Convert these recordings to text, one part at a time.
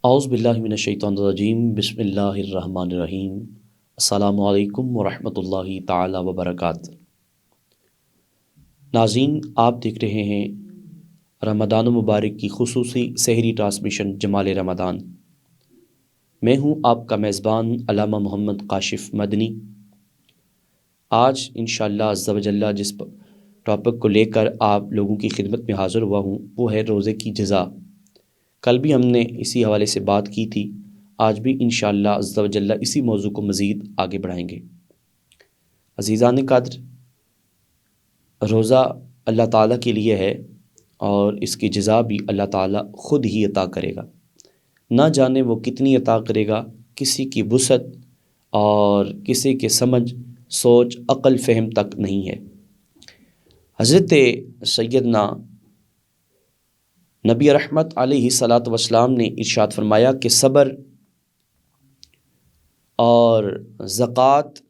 اعوذ باللہ من الشیطان الرجیم بسم اللہ الرحمن الرحیم السلام علیکم ورحمۃ اللہ تعالی وبرکاتہ۔ ناظرین، آپ دیکھ رہے ہیں رمضان المبارک کی خصوصی سحری ٹرانسمیشن جمال رمضان۔ میں ہوں آپ کا میزبان علامہ محمد کاشف مدنی۔ آج انشاءاللہ عز و جل جس ٹاپک کو لے کر آپ لوگوں کی خدمت میں حاضر ہوا ہوں وہ ہے روزے کی جزا۔ کل بھی ہم نے اسی حوالے سے بات کی تھی، آج بھی انشاءاللہ عز و جل اسی موضوع کو مزید آگے بڑھائیں گے۔ عزیزان قدر، روزہ اللہ تعالیٰ کے لیے ہے اور اس کی جزا بھی اللہ تعالیٰ خود ہی عطا کرے گا۔ نہ جانے وہ کتنی عطا کرے گا، کسی کی وسعت اور کسی کے سمجھ سوچ عقل فہم تک نہیں ہے۔ حضرت سیدنا نبی رحمت علیہ صلاۃ وسلام نے ارشاد فرمایا کہ صبر اور زکوٰۃ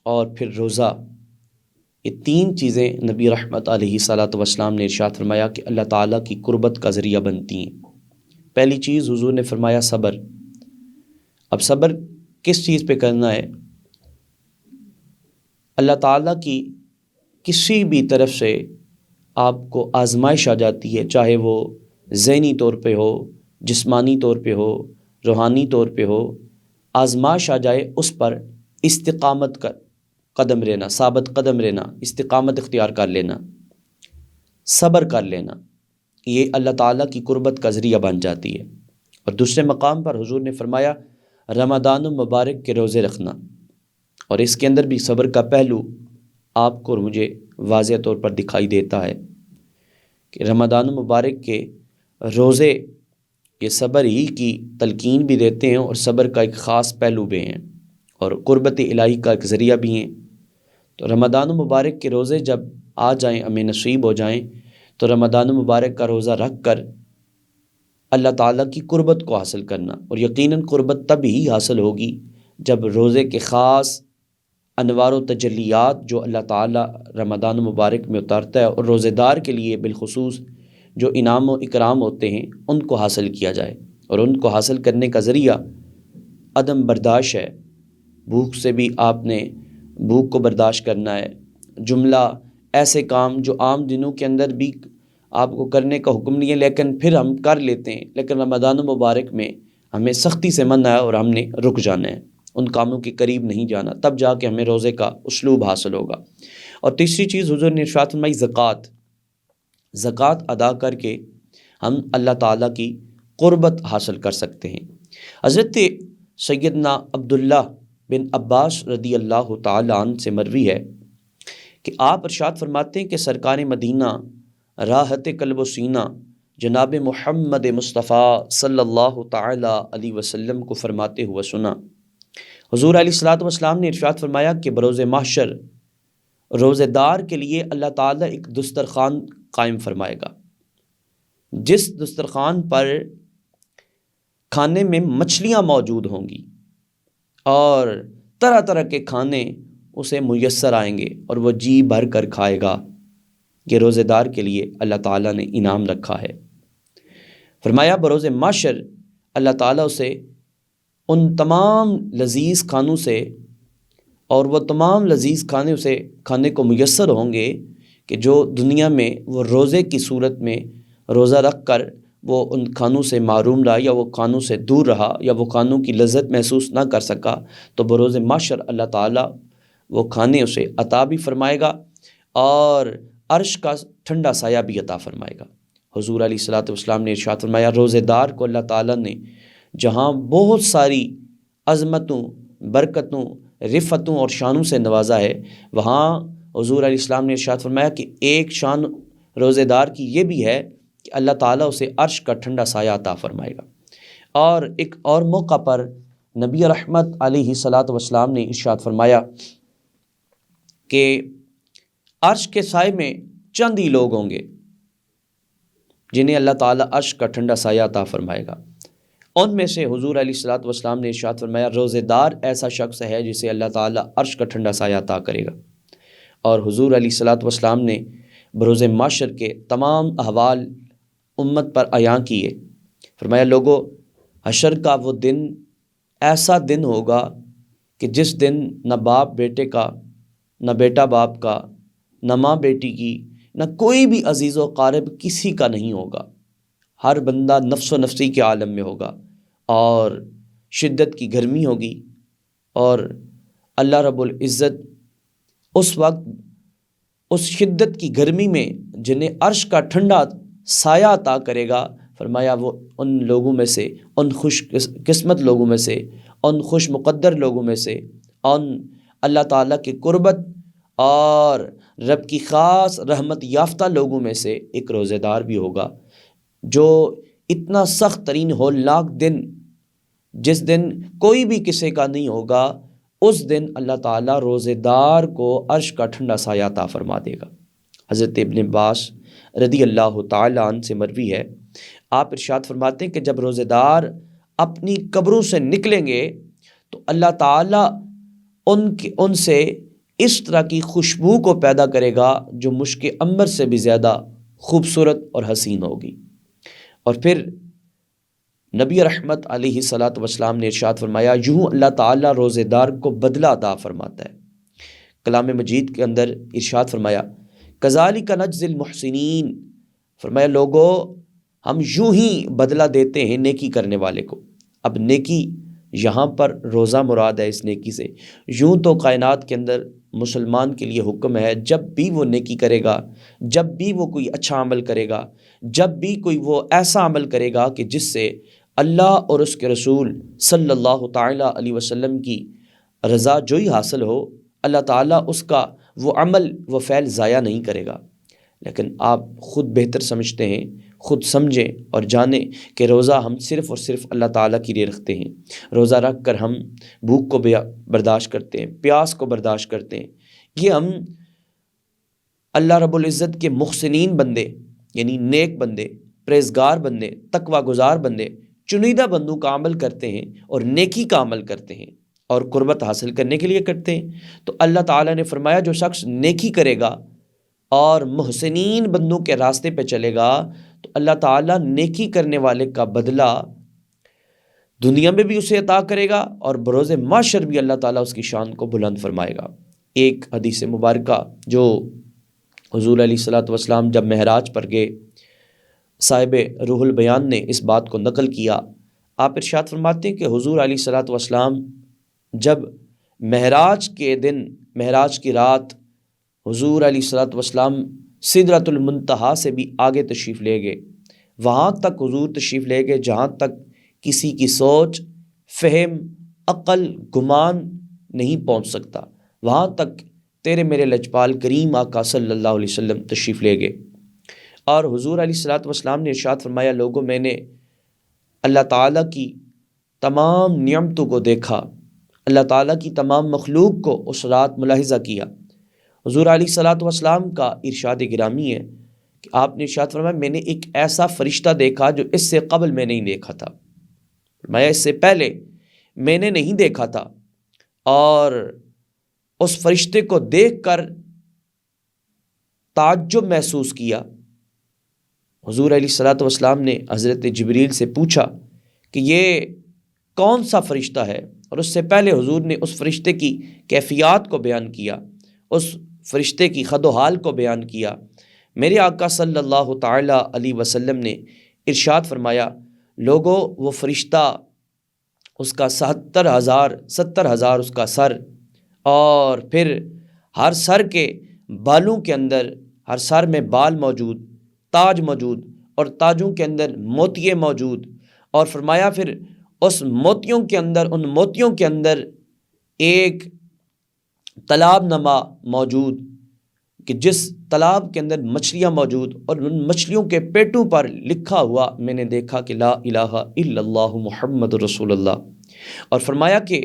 اور پھر روزہ، یہ تین چیزیں نبی رحمت علیہ صلاۃ وسلام نے ارشاد فرمایا کہ اللہ تعالیٰ کی قربت کا ذریعہ بنتی ہیں۔ پہلی چیز حضور نے فرمایا صبر۔ اب صبر کس چیز پہ کرنا ہے؟ اللہ تعالیٰ کی کسی بھی طرف سے آپ کو آزمائش آ جاتی ہے، چاہے وہ ذہنی طور پہ ہو، جسمانی طور پہ ہو، روحانی طور پہ ہو، آزمائش آ جائے، اس پر استقامت کا قدم رہنا، ثابت قدم رہنا، استقامت اختیار کر لینا، صبر کر لینا، یہ اللہ تعالیٰ کی قربت کا ذریعہ بن جاتی ہے۔ اور دوسرے مقام پر حضور نے فرمایا رمضان المبارک کے روزے رکھنا، اور اس کے اندر بھی صبر کا پہلو آپ کو اور مجھے واضح طور پر دکھائی دیتا ہے کہ رمضان المبارک کے روزے یہ صبر ہی کی تلقین بھی دیتے ہیں اور صبر کا ایک خاص پہلو بھی ہیں اور قربت الہی کا ایک ذریعہ بھی ہیں۔ تو رمضان المبارک کے روزے جب آ جائیں، ہمیں نصیب ہو جائیں، تو رمضان المبارک کا روزہ رکھ کر اللہ تعالیٰ کی قربت کو حاصل کرنا، اور یقیناً قربت تب ہی حاصل ہوگی جب روزے کے خاص انوار و تجلیات جو اللہ تعالیٰ رمضان المبارک میں اتارتا ہے اور روزے دار کے لیے بالخصوص جو انعام و اکرام ہوتے ہیں ان کو حاصل کیا جائے۔ اور ان کو حاصل کرنے کا ذریعہ عدم برداشت ہے۔ بھوک سے بھی آپ نے بھوک کو برداشت کرنا ہے۔ جملہ ایسے کام جو عام دنوں کے اندر بھی آپ کو کرنے کا حکم نہیں ہے لیکن پھر ہم کر لیتے ہیں، لیکن رمضان المبارک میں ہمیں سختی سے منع ہے اور ہم نے رک جانا ہے، ان کاموں کے قریب نہیں جانا، تب جا کے ہمیں روزے کا اسلوب حاصل ہوگا۔ اور تیسری چیز حضور نے ارشاد فرمائی زکوٰۃ ادا کر کے ہم اللہ تعالیٰ کی قربت حاصل کر سکتے ہیں۔ حضرت سیدنا عبداللہ بن عباس رضی اللہ تعالیٰ عنہ سے مروی ہے کہ آپ ارشاد فرماتے ہیں کہ سرکار مدینہ راحت قلب و سینہ جناب محمد مصطفیٰ صلی اللہ تعالیٰ علیہ وسلم کو فرماتے ہوئے سنا۔ حضور علیہ الصلوۃ والسلام نے ارشاد فرمایا کہ بروز محشر روزے دار کے لیے اللہ تعالیٰ ایک دسترخوان قائم فرمائے گا، جس دسترخوان پر کھانے میں مچھلیاں موجود ہوں گی اور طرح طرح کے کھانے اسے میسر آئیں گے اور وہ جی بھر کر کھائے گا۔ یہ روزے دار کے لیے اللہ تعالیٰ نے انعام رکھا ہے۔ فرمایا بروز محشر اللہ تعالیٰ اسے ان تمام لذیذ کھانوں سے اور وہ تمام لذیذ کھانے اسے کھانے کو میسر ہوں گے کہ جو دنیا میں وہ روزے کی صورت میں روزہ رکھ کر وہ ان کھانوں سے محروم رہا یا وہ کھانوں سے دور رہا یا وہ کھانوں کی لذت محسوس نہ کر سکا، تو بروز محشر اللہ تعالیٰ وہ کھانے اسے عطا بھی فرمائے گا اور عرش کا ٹھنڈا سایہ بھی عطا فرمائے گا۔ حضور علیہ الصلوۃ والسلام نے ارشاد فرمایا روزے دار کو اللہ تعالیٰ نے جہاں بہت ساری عظمتوں، برکتوں، رفتوں اور شانوں سے نوازا ہے، وہاں حضور علیہ السلام نے ارشاد فرمایا کہ ایک شان روزے دار کی یہ بھی ہے کہ اللہ تعالیٰ اسے عرش کا ٹھنڈا سایہ عطا فرمائے گا۔ اور ایک اور موقع پر نبی رحمت علیہ الصلوۃ والسلام نے ارشاد فرمایا کہ عرش کے سائے میں چند ہی لوگ ہوں گے جنہیں اللہ تعالیٰ عرش کا ٹھنڈا سایہ عطا فرمائے گا۔ ان میں سے حضور علیہ الصلوۃ والسلام نے ارشاد فرمایا روزے دار ایسا شخص ہے جسے اللہ تعالیٰ عرش کا ٹھنڈا سایہ عطا کرے گا۔ اور حضور علیہ الصلوۃ والسلام نے بروز محشر کے تمام احوال امت پر عیاں کیے۔ فرمایا لوگو، حشر کا وہ دن ایسا دن ہوگا کہ جس دن نہ باپ بیٹے کا، نہ بیٹا باپ کا، نہ ماں بیٹی کی، نہ کوئی بھی عزیز و قارب کسی کا نہیں ہوگا۔ ہر بندہ نفس و نفسی کے عالم میں ہوگا اور شدت کی گرمی ہوگی، اور اللہ رب العزت اس وقت اس شدت کی گرمی میں جنہیں عرش کا ٹھنڈا سایہ عطا کرے گا، فرمایا وہ ان لوگوں میں سے، ان خوش قسمت لوگوں میں سے، ان خوش مقدر لوگوں میں سے، ان اللہ تعالیٰ کی قربت اور رب کی خاص رحمت یافتہ لوگوں میں سے ایک روزے دار بھی ہوگا، جو اتنا سخت ترین ہولناک دن، جس دن کوئی بھی کسی کا نہیں ہوگا، اس دن اللہ تعالیٰ روزے دار کو عرش کا ٹھنڈا سایہ عطا فرما دے گا۔ حضرت ابن عباس رضی اللہ تعالیٰ عنہ سے مروی ہے، آپ ارشاد فرماتے ہیں کہ جب روزے دار اپنی قبروں سے نکلیں گے تو اللہ تعالیٰ ان سے اس طرح کی خوشبو کو پیدا کرے گا جو مشک عنبر سے بھی زیادہ خوبصورت اور حسین ہوگی۔ اور پھر نبی رحمت علیہ الصلاۃ والسلام نے ارشاد فرمایا، یوں اللہ تعالیٰ روزے دار کو بدلہ عطا فرماتا ہے۔ کلام مجید کے اندر ارشاد فرمایا، کذالک نجزی المحسنین، فرمایا لوگوں ہم یوں ہی بدلہ دیتے ہیں نیکی کرنے والے کو۔ اب نیکی یہاں پر روزہ مراد ہے اس نیکی سے۔ یوں تو کائنات کے اندر مسلمان کے لیے حکم ہے، جب بھی وہ نیکی کرے گا، جب بھی وہ کوئی اچھا عمل کرے گا، جب بھی کوئی وہ ایسا عمل کرے گا کہ جس سے اللہ اور اس کے رسول صلی اللہ تعالیٰ علیہ وسلم کی رضا جوئی حاصل ہو، اللہ تعالیٰ اس کا وہ عمل، وہ فعل ضائع نہیں کرے گا۔ لیکن آپ خود بہتر سمجھتے ہیں، خود سمجھیں اور جانیں کہ روزہ ہم صرف اور صرف اللہ تعالیٰ کے لیے رکھتے ہیں۔ روزہ رکھ کر ہم بھوک کو برداشت کرتے ہیں، پیاس کو برداشت کرتے ہیں۔ یہ ہم اللہ رب العزت کے محسنین بندے، یعنی نیک بندے، پرہیزگار بندے، تقوی گزار بندے، چنیدہ بندوں کا عمل کرتے ہیں اور نیکی کا عمل کرتے ہیں اور قربت حاصل کرنے کے لیے کرتے ہیں۔ تو اللہ تعالیٰ نے فرمایا جو شخص نیکی کرے گا اور محسنین بندوں کے راستے پہ چلے گا تو اللہ تعالیٰ نیکی کرنے والے کا بدلہ دنیا میں بھی اسے عطا کرے گا اور بروز محشر بھی اللہ تعالیٰ اس کی شان کو بلند فرمائے گا۔ ایک حدیث مبارکہ جو حضور علیہ الصلاۃ والسلام جب معراج پر گئے، صاحب روح البیان نے اس بات کو نقل کیا۔ آپ ارشاد فرماتے ہیں کہ حضور علیہ الصلاۃ والسلام جب معراج کے دن، معراج کی رات، حضور علیہ الصلاۃ والسلام سدرۃ المنتہا سے بھی آگے تشریف لے گئے، وہاں تک حضور تشریف لے گئے جہاں تک کسی کی سوچ، فہم، عقل، گمان نہیں پہنچ سکتا، وہاں تک تیرے میرے لجپال کریم آقا صلی اللہ علیہ وسلم تشریف لے گئے۔ اور حضور علیہ الصلاۃ والسلام نے ارشاد فرمایا، لوگوں میں نے اللہ تعالیٰ کی تمام نعمتوں کو دیکھا، اللہ تعالیٰ کی تمام مخلوق کو اس رات ملاحظہ کیا۔ حضور علیہ الصلاۃ والسلام کا ارشاد گرامی ہے کہ آپ نے ارشاد فرمایا، میں نے ایک ایسا فرشتہ دیکھا جو اس سے قبل میں نہیں دیکھا تھا، فرمایا اس سے پہلے میں نے نہیں دیکھا تھا، اور اس فرشتے کو دیکھ کر تعجب محسوس کیا۔ حضور علیہ الصلاۃ والسلام نے حضرت جبریل سے پوچھا کہ یہ کون سا فرشتہ ہے، اور اس سے پہلے حضور نے اس فرشتے کی کیفیات کو بیان کیا، اس فرشتے کی خد و حال کو بیان کیا۔ میرے آقا صلی اللہ تعالیٰ علیہ وسلم نے ارشاد فرمایا، لوگوں وہ فرشتہ، اس کا 70,000 اس کا سر، اور پھر ہر سر کے بالوں کے اندر، ہر سر میں بال موجود، تاج موجود، اور تاجوں کے اندر موتیے موجود، اور فرمایا پھر اس موتیوں کے اندر، ان موتیوں کے اندر ایک تالاب نما موجود کہ جس تالاب کے اندر مچھلیاں موجود، اور ان مچھلیوں کے پیٹوں پر لکھا ہوا میں نے دیکھا کہ لا الہ الا اللہ محمد رسول اللہ۔ اور فرمایا کہ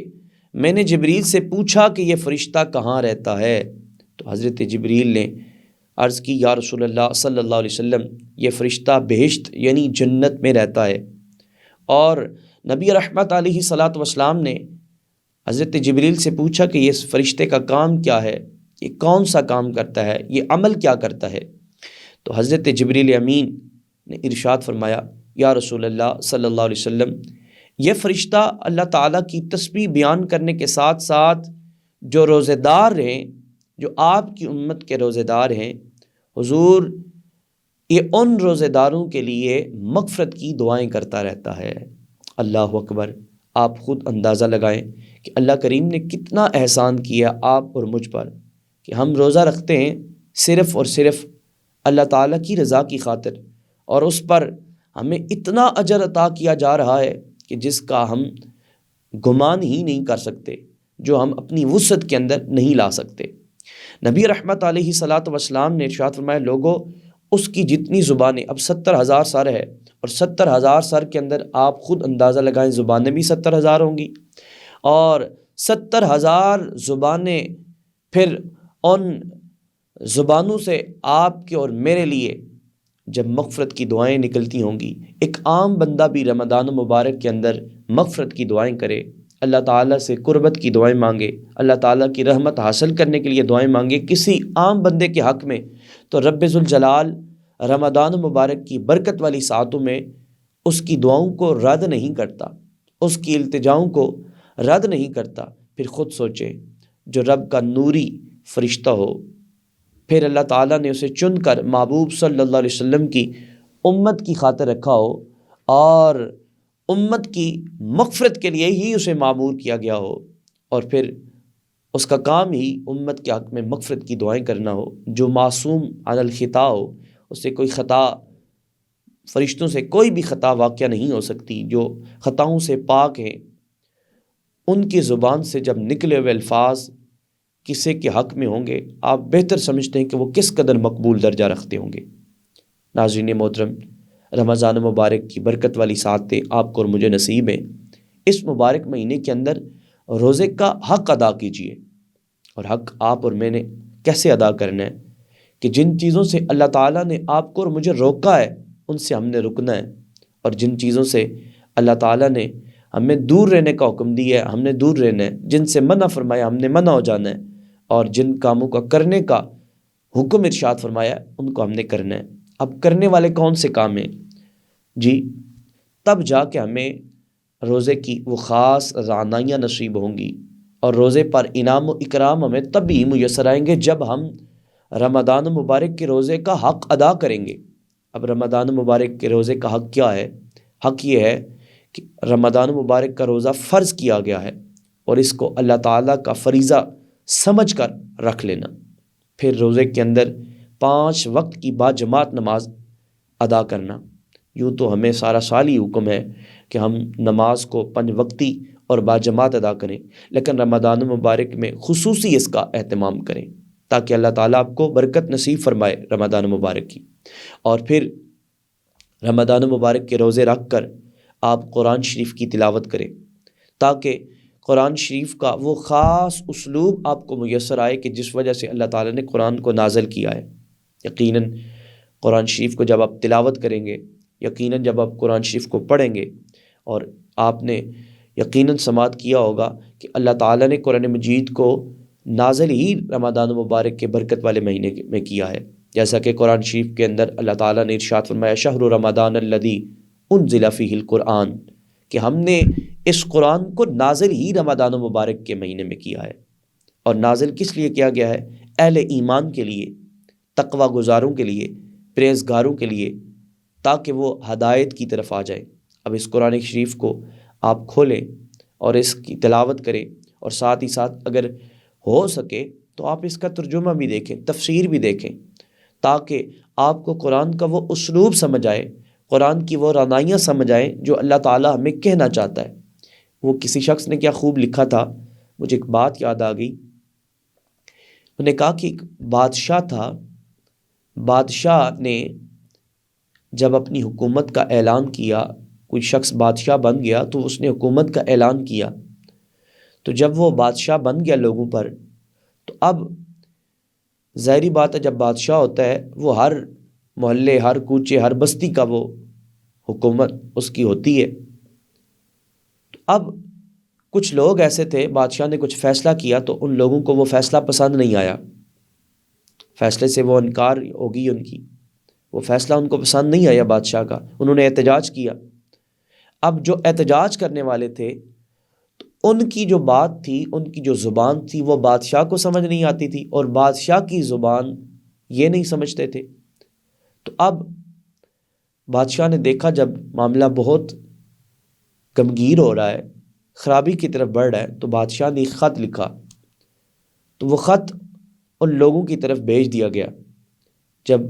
میں نے جبریل سے پوچھا کہ یہ فرشتہ کہاں رہتا ہے، تو حضرت جبریل نے عرض کی، یا رسول اللہ صلی اللہ علیہ وسلم، یہ فرشتہ بہشت یعنی جنت میں رہتا ہے۔ اور نبی رحمت علیہ صلاۃ والسلام نے حضرت جبریل سے پوچھا کہ یہ فرشتے کا کام کیا ہے، یہ کون سا کام کرتا ہے، یہ عمل کیا کرتا ہے، تو حضرت جبریل امین نے ارشاد فرمایا، یا رسول اللہ صلی اللہ علیہ وسلم، یہ فرشتہ اللہ تعالیٰ کی تسبیح بیان کرنے کے ساتھ ساتھ جو روزے دار ہیں، جو آپ کی امت کے روزے دار ہیں، حضور یہ ان روزے داروں کے لیے مغفرت کی دعائیں کرتا رہتا ہے۔ اللہ اکبر! آپ خود اندازہ لگائیں کہ اللہ کریم نے کتنا احسان کیا آپ اور مجھ پر، کہ ہم روزہ رکھتے ہیں صرف اور صرف اللہ تعالیٰ کی رضا کی خاطر، اور اس پر ہمیں اتنا اجر عطا کیا جا رہا ہے کہ جس کا ہم گمان ہی نہیں کر سکتے، جو ہم اپنی وسعت کے اندر نہیں لا سکتے۔ نبی رحمت علیہ صلاۃ وسلام نے ارشاد فرمایا، لوگوں اس کی جتنی زبانیں، اب 70,000 سر ہے، اور 70,000 سر کے اندر آپ خود اندازہ لگائیں زبانیں بھی 70,000 ہوں گی، اور 70,000 زبانیں پھر ان زبانوں سے آپ کے اور میرے لیے جب مغفرت کی دعائیں نکلتی ہوں گی، ایک عام بندہ بھی رمضان مبارک کے اندر مغفرت کی دعائیں کرے، اللہ تعالیٰ سے قربت کی دعائیں مانگے، اللہ تعالیٰ کی رحمت حاصل کرنے کے لیے دعائیں مانگے کسی عام بندے کے حق میں، تو رب ذوالجلال رمضان مبارک کی برکت والی ساعتوں میں اس کی دعاؤں کو رد نہیں کرتا، اس کی التجاؤں کو رد نہیں کرتا۔ پھر خود سوچیں، جو رب کا نوری فرشتہ ہو، پھر اللہ تعالیٰ نے اسے چن کر محبوب صلی اللہ علیہ وسلم کی امت کی خاطر رکھا ہو، اور امت کی مغفرت کے لیے ہی اسے معمور کیا گیا ہو، اور پھر اس کا کام ہی امت کے حق میں مغفرت کی دعائیں کرنا ہو، جو معصوم عن الخطا ہو، اس سے کوئی خطا، فرشتوں سے کوئی بھی خطا واقع نہیں ہو سکتی، جو خطاؤں سے پاک ہیں، ان کی زبان سے جب نکلے ہوئے الفاظ کسی کے حق میں ہوں گے، آپ بہتر سمجھتے ہیں کہ وہ کس قدر مقبول درجہ رکھتے ہوں گے۔ ناظرین محترم، رمضان مبارک کی برکت والی ساعتیں آپ کو اور مجھے نصیب ہیں۔ اس مبارک مہینے کے اندر روزے کا حق ادا کیجیے، اور حق آپ اور میں نے کیسے ادا کرنا ہے کہ جن چیزوں سے اللہ تعالیٰ نے آپ کو اور مجھے روکا ہے ان سے ہم نے رکنا ہے، اور جن چیزوں سے اللہ تعالیٰ نے ہمیں دور رہنے کا حکم دیا ہے ہم نے دور رہنا ہے، جن سے منع فرمایا ہم نے منع ہو جانا ہے، اور جن کاموں کا کرنے کا حکم ارشاد فرمایا ان کو ہم نے کرنا ہے۔ اب کرنے والے کون سے کام ہیں؟ جی، تب جا کے ہمیں روزے کی وہ خاص رعنائیاں نصیب ہوں گی، اور روزے پر انعام و اکرام ہمیں تب بھی میسر آئیں گے جب ہم رمضان مبارک کے روزے کا حق ادا کریں گے۔ اب رمضان مبارک کے روزے کا حق کیا ہے؟ حق یہ ہے کہ رمضان مبارک کا روزہ فرض کیا گیا ہے، اور اس کو اللہ تعالیٰ کا فریضہ سمجھ کر رکھ لینا۔ پھر روزے کے اندر 5 وقت کی باجماعت نماز ادا کرنا۔ یوں تو ہمیں سارا سال ہی حکم ہے کہ ہم نماز کو 5 وقتی اور باجماعت ادا کریں، لیکن رمضان مبارک میں خصوصی اس کا اہتمام کریں تاکہ اللہ تعالیٰ آپ کو برکت نصیب فرمائے رمضان مبارک کی۔ اور پھر رمضان مبارک کے روزے رکھ کر آپ قرآن شریف کی تلاوت کریں، تاکہ قرآن شریف کا وہ خاص اسلوب آپ کو میسر آئے کہ جس وجہ سے اللہ تعالیٰ نے قرآن کو نازل کیا ہے۔ یقیناً قرآن شریف کو جب آپ تلاوت کریں گے، یقیناً جب آپ قرآن شریف کو پڑھیں گے، اور آپ نے یقیناً سماعت کیا ہوگا کہ اللہ تعالیٰ نے قرآن مجید کو نازل ہی رمضان مبارک کے برکت والے مہینے میں کیا ہے، جیسا کہ قرآن شریف کے اندر اللہ تعالیٰ نے ارشاد فرمایا، شہر رمضان الذی انزل فیہ القرآن، کہ ہم نے اس قرآن کو نازل ہی رمضان مبارک کے مہینے میں کیا ہے۔ اور نازل کس لیے کیا گیا ہے؟ اہل ایمان کے لیے، تقوی گزاروں کے لیے، پرہیزگاروں کے لیے، تاکہ وہ ہدایت کی طرف آ جائیں۔ اب اس قرآن شریف کو آپ کھولیں اور اس کی تلاوت کریں، اور ساتھ ہی ساتھ اگر ہو سکے تو آپ اس کا ترجمہ بھی دیکھیں، تفسیر بھی دیکھیں، تاکہ آپ کو قرآن کا وہ اسلوب سمجھ آئے، قرآن کی وہ رعنائیاں سمجھ آئیں جو اللہ تعالیٰ ہمیں کہنا چاہتا ہے۔ وہ کسی شخص نے کیا خوب لکھا تھا، مجھے ایک بات یاد آ گئی۔ انہوں نے کہا کہ ایک بادشاہ تھا، بادشاہ نے جب اپنی حکومت کا اعلان کیا، کوئی شخص بادشاہ بن گیا تو اس نے حکومت کا اعلان کیا، تو جب وہ بادشاہ بن گیا لوگوں پر، تو اب ظاہری بات ہے جب بادشاہ ہوتا ہے وہ ہر محلے، ہر کوچے، ہر بستی کا وہ حکومت اس کی ہوتی ہے۔ تو اب کچھ لوگ ایسے تھے، بادشاہ نے کچھ فیصلہ کیا تو ان لوگوں کو وہ فیصلہ پسند نہیں آیا، فیصلے سے وہ انکار ہوگی ان کی، وہ فیصلہ ان کو پسند نہیں آیا بادشاہ کا، انہوں نے احتجاج کیا۔ اب جو احتجاج کرنے والے تھے تو ان کی جو بات تھی، ان کی جو زبان تھی، وہ بادشاہ کو سمجھ نہیں آتی تھی، اور بادشاہ کی زبان یہ نہیں سمجھتے تھے۔ تو اب بادشاہ نے دیکھا جب معاملہ بہت غمگیر ہو رہا ہے، خرابی کی طرف بڑھ رہا ہے، تو بادشاہ نے ایک خط لکھا، تو وہ خط ان لوگوں کی طرف بھیج دیا گیا۔ جب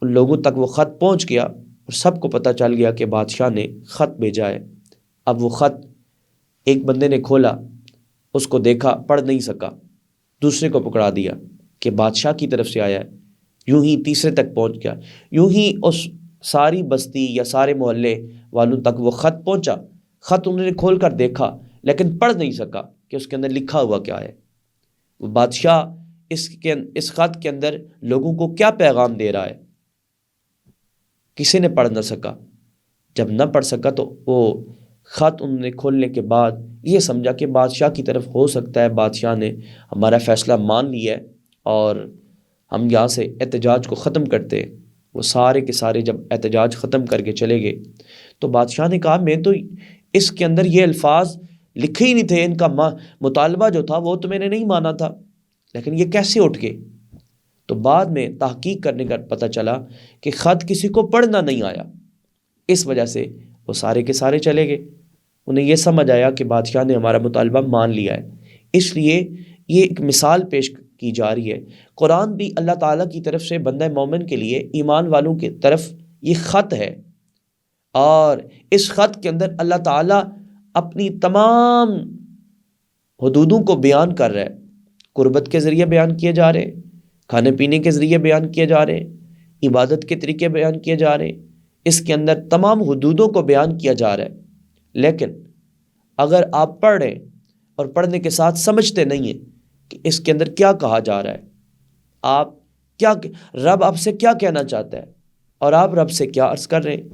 ان لوگوں تک وہ خط پہنچ گیا اور سب کو پتہ چل گیا کہ بادشاہ نے خط بھیجا ہے، اب وہ خط ایک بندے نے کھولا، اس کو دیکھا، پڑھ نہیں سکا، دوسرے کو پکڑا دیا کہ بادشاہ کی طرف سے آیا ہے، یوں ہی تیسرے تک پہنچ گیا، یوں ہی اس ساری بستی یا سارے محلے والوں تک وہ خط پہنچا۔ خط انہوں نے کھول کر دیکھا لیکن پڑھ نہیں سکا کہ اس کے اندر لکھا ہوا کیا ہے۔ وہ بادشاہ اس خط کے اندر لوگوں کو کیا پیغام دے رہا ہے، کسی نے پڑھ نہ سکا۔ جب نہ پڑھ سکا تو وہ خط انہوں نے کھولنے کے بعد یہ سمجھا کہ بادشاہ کی طرف ہو سکتا ہے بادشاہ نے ہمارا فیصلہ مان لیا ہے اور ہم یہاں سے احتجاج کو ختم کرتے ہیں۔ وہ سارے کے سارے جب احتجاج ختم کر کے چلے گئے تو بادشاہ نے کہا میں تو اس کے اندر یہ الفاظ لکھے ہی نہیں تھے، ان کا مطالبہ جو تھا وہ تو میں نے نہیں مانا تھا، لیکن یہ کیسے اٹھ گئے؟ تو بعد میں تحقیق کرنے کا پتہ چلا کہ خط کسی کو پڑھنا نہیں آیا، اس وجہ سے وہ سارے کے سارے چلے گئے۔ انہیں یہ سمجھ آیا کہ بادشاہ نے ہمارا مطالبہ مان لیا ہے۔ اس لیے یہ ایک مثال پیش کی جا رہی ہے۔ قرآن بھی اللہ تعالیٰ کی طرف سے بندہ مومن کے لیے، ایمان والوں کی طرف یہ خط ہے، اور اس خط کے اندر اللہ تعالیٰ اپنی تمام حدودوں کو بیان کر رہا ہے۔ قربت کے ذریعے بیان کیے جا رہے، کھانے پینے کے ذریعے بیان کیے جا رہے، عبادت کے طریقے بیان کیے جا رہے، اس کے اندر تمام حدودوں کو بیان کیا جا رہا ہے۔ لیکن اگر آپ پڑھ رہے ہیں اور پڑھنے کے ساتھ سمجھتے نہیں ہیں کہ اس کے اندر کیا کہا جا رہا ہے، آپ کیا رب آپ سے کیا کہنا چاہتا ہے اور آپ رب سے کیا عرض کر رہے ہیں،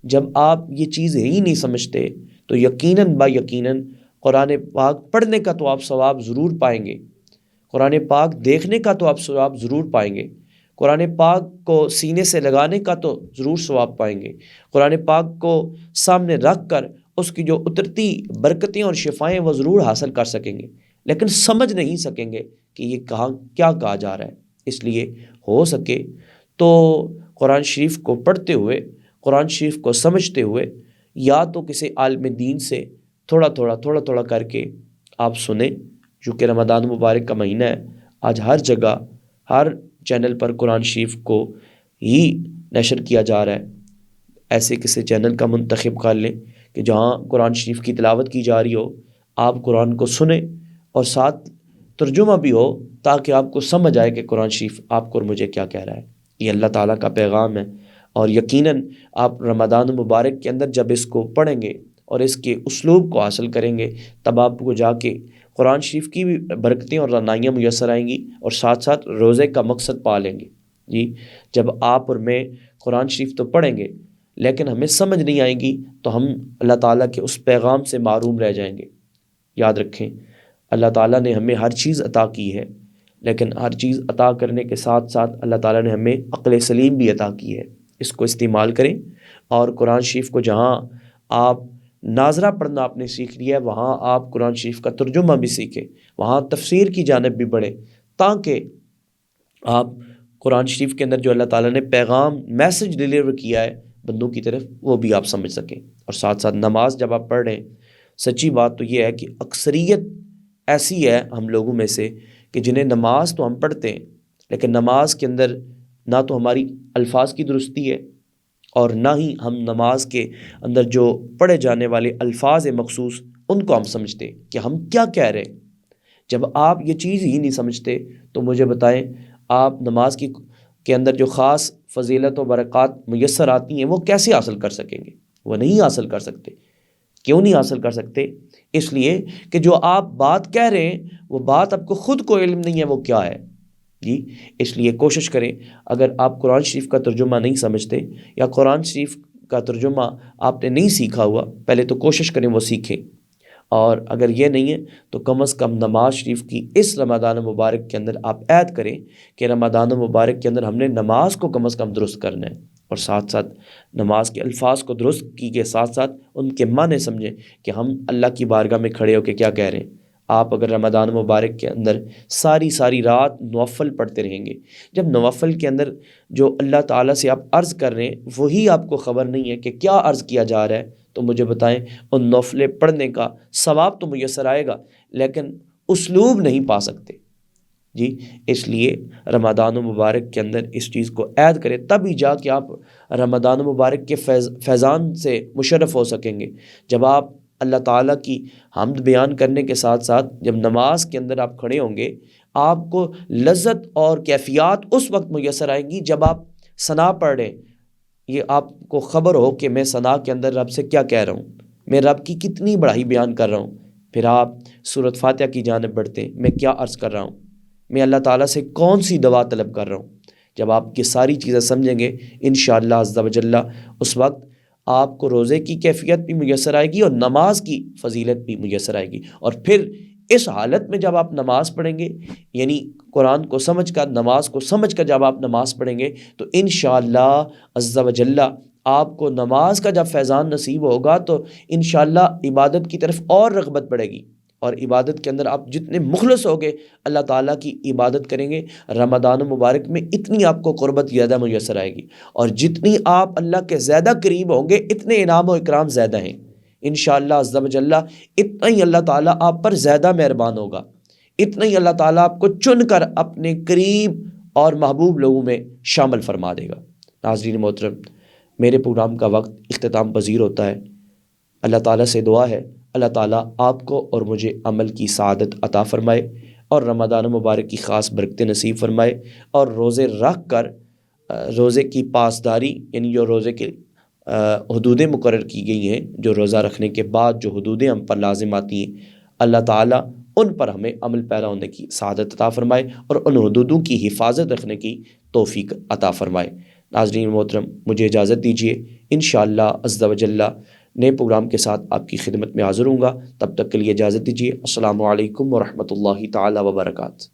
جب آپ یہ چیزیں ہی نہیں سمجھتے تو یقیناً با یقیناً قرآن پاک پڑھنے کا تو آپ ثواب ضرور پائیں گے، قرآن پاک دیکھنے کا تو آپ ثواب ضرور پائیں گے، قرآن پاک کو سینے سے لگانے کا تو ضرور ثواب پائیں گے، قرآن پاک کو سامنے رکھ کر اس کی جو اترتی برکتیں اور شفائیں وہ ضرور حاصل کر سکیں گے، لیکن سمجھ نہیں سکیں گے کہ یہ کیا کہا جا رہا ہے۔ اس لیے ہو سکے تو قرآن شریف کو پڑھتے ہوئے، قرآن شریف کو سمجھتے ہوئے، یا تو کسی عالم دین سے تھوڑا تھوڑا کر کے آپ سنیں، چونکہ رمضان مبارک کا مہینہ ہے، آج ہر جگہ ہر چینل پر قرآن شریف کو ہی نشر کیا جا رہا ہے۔ ایسے کسی چینل کا منتخب کر لیں کہ جہاں قرآن شریف کی تلاوت کی جا رہی ہو، آپ قرآن کو سنیں اور ساتھ ترجمہ بھی ہو، تاکہ آپ کو سمجھ آئے کہ قرآن شریف آپ کو اور مجھے کیا کہہ رہا ہے۔ یہ اللہ تعالیٰ کا پیغام ہے، اور یقیناً آپ رمضان مبارک کے اندر جب اس کو پڑھیں گے اور اس کے اسلوب کو حاصل کریں گے، تب آپ کو جا کے قرآن شریف کی بھی برکتیں اور رعنائیاں میسر آئیں گی، اور ساتھ ساتھ روزے کا مقصد پا لیں گے۔ جی، جب آپ اور میں قرآن شریف تو پڑھیں گے لیکن ہمیں سمجھ نہیں آئیں گی تو ہم اللہ تعالیٰ کے اس پیغام سے محروم رہ جائیں گے۔ یاد رکھیں، اللہ تعالیٰ نے ہمیں ہر چیز عطا کی ہے، لیکن ہر چیز عطا کرنے کے ساتھ ساتھ اللہ تعالیٰ نے ہمیں عقل سلیم بھی عطا کی ہے۔ اس کو استعمال کریں، اور قرآن شریف کو جہاں آپ ناظرہ پڑھنا آپ نے سیکھ لیا ہے، وہاں آپ قرآن شریف کا ترجمہ بھی سیکھیں، وہاں تفسیر کی جانب بھی بڑھیں، تاکہ آپ قرآن شریف کے اندر جو اللہ تعالیٰ نے پیغام میسج ڈیلیور کیا ہے بندوں کی طرف، وہ بھی آپ سمجھ سکیں۔ اور ساتھ ساتھ نماز جب آپ پڑھ رہے ہیں، سچی بات تو یہ ہے کہ اکثریت ایسی ہے ہم لوگوں میں سے کہ جنہیں نماز تو ہم پڑھتے ہیں، لیکن نماز کے اندر نہ تو ہماری الفاظ کی درستی ہے، اور نہ ہی ہم نماز کے اندر جو پڑھے جانے والے الفاظ مخصوص ان کو ہم سمجھتے کہ ہم کیا کہہ رہے ہیں۔ جب آپ یہ چیز ہی نہیں سمجھتے تو مجھے بتائیں، آپ نماز کے اندر جو خاص فضیلت و برکات میسر آتی ہیں وہ کیسے حاصل کر سکیں گے؟ وہ نہیں حاصل کر سکتے۔ کیوں نہیں حاصل کر سکتے؟ اس لیے کہ جو آپ بات کہہ رہے ہیں وہ بات آپ کو خود کو علم نہیں ہے وہ کیا ہے۔ جی، اس لیے کوشش کریں، اگر آپ قرآن شریف کا ترجمہ نہیں سمجھتے یا قرآن شریف کا ترجمہ آپ نے نہیں سیکھا ہوا، پہلے تو کوشش کریں وہ سیکھیں، اور اگر یہ نہیں ہے تو کم از کم نماز شریف کی اس رمضان مبارک کے اندر آپ عہد کریں کہ رمضان مبارک کے اندر ہم نے نماز کو کم از کم درست کرنا ہے، اور ساتھ ساتھ نماز کے الفاظ کو درست کی کے ساتھ ساتھ ان کے معنی سمجھیں کہ ہم اللہ کی بارگاہ میں کھڑے ہو کے کیا کہہ رہے ہیں۔ آپ اگر رمضان مبارک کے اندر ساری رات نوافل پڑھتے رہیں گے، جب نوافل کے اندر جو اللہ تعالیٰ سے آپ عرض کر رہے ہیں وہی آپ کو خبر نہیں ہے کہ کیا عرض کیا جا رہا ہے، تو مجھے بتائیں ان نوافلیں پڑھنے کا ثواب تو میسر آئے گا لیکن اسلوب نہیں پا سکتے جی۔ اس لیے رمضان مبارک کے اندر اس چیز کو عید کریں، تبھی جا کے آپ رمضان مبارک کے فیضان سے مشرف ہو سکیں گے۔ جب آپ اللہ تعالیٰ کی حمد بیان کرنے کے ساتھ ساتھ جب نماز کے اندر آپ کھڑے ہوں گے، آپ کو لذت اور کیفیات اس وقت میسر آئیں گی جب آپ ثنا پڑھ رہے ہیں، یہ آپ کو خبر ہو کہ میں ثنا کے اندر رب سے کیا کہہ رہا ہوں، میں رب کی کتنی بڑائی بیان کر رہا ہوں۔ پھر آپ سورۃ فاتحہ کی جانب بڑھتے ہیں، میں کیا عرض کر رہا ہوں، میں اللہ تعالیٰ سے کون سی دعا طلب کر رہا ہوں۔ جب آپ یہ ساری چیزیں سمجھیں گے انشاءاللہ عز و جل، اس وقت آپ کو روزے کی کیفیت بھی میسر آئے گی اور نماز کی فضیلت بھی میسر آئے گی۔ اور پھر اس حالت میں جب آپ نماز پڑھیں گے، یعنی قرآن کو سمجھ کر، نماز کو سمجھ کر جب آپ نماز پڑھیں گے، تو انشاءاللہ عز و جل آپ کو نماز کا جب فیضان نصیب ہوگا تو انشاءاللہ عبادت کی طرف اور رغبت بڑھے گی، اور عبادت کے اندر آپ جتنے مخلص ہوگے اللہ تعالیٰ کی عبادت کریں گے، رمضان مبارک میں اتنی آپ کو قربت زیادہ میسر آئے گی، اور جتنی آپ اللہ کے زیادہ قریب ہوں گے اتنے انعام و اکرام زیادہ ہیں انشاءاللہ عز و جل، اتنا ہی اللہ تعالیٰ آپ پر زیادہ مہربان ہوگا، اتنا ہی اللہ تعالیٰ آپ کو چن کر اپنے قریب اور محبوب لوگوں میں شامل فرما دے گا۔ ناظرین محترم، میرے پروگرام کا وقت اختتام پذیر ہوتا ہے۔ اللہ تعالیٰ سے دعا ہے اللہ تعالیٰ آپ کو اور مجھے عمل کی سعادت عطا فرمائے اور رمضان مبارک کی خاص برکتیں نصیب فرمائے، اور روزے رکھ کر روزے کی پاسداری، یعنی جو روزے کے حدودیں مقرر کی گئی ہیں، جو روزہ رکھنے کے بعد جو حدودیں ہم پر لازم آتی ہیں، اللہ تعالیٰ ان پر ہمیں عمل پیرا ہونے کی سعادت عطا فرمائے اور ان حدودوں کی حفاظت رکھنے کی توفیق عطا فرمائے۔ ناظرین محترم، مجھے اجازت دیجیے، انشاءاللہ عز و جل نئے پروگرام کے ساتھ آپ کی خدمت میں حاضر ہوں گا۔ تب تک کے لیے اجازت دیجیے۔ السلام علیکم ورحمۃ اللہ تعالی وبرکاتہ۔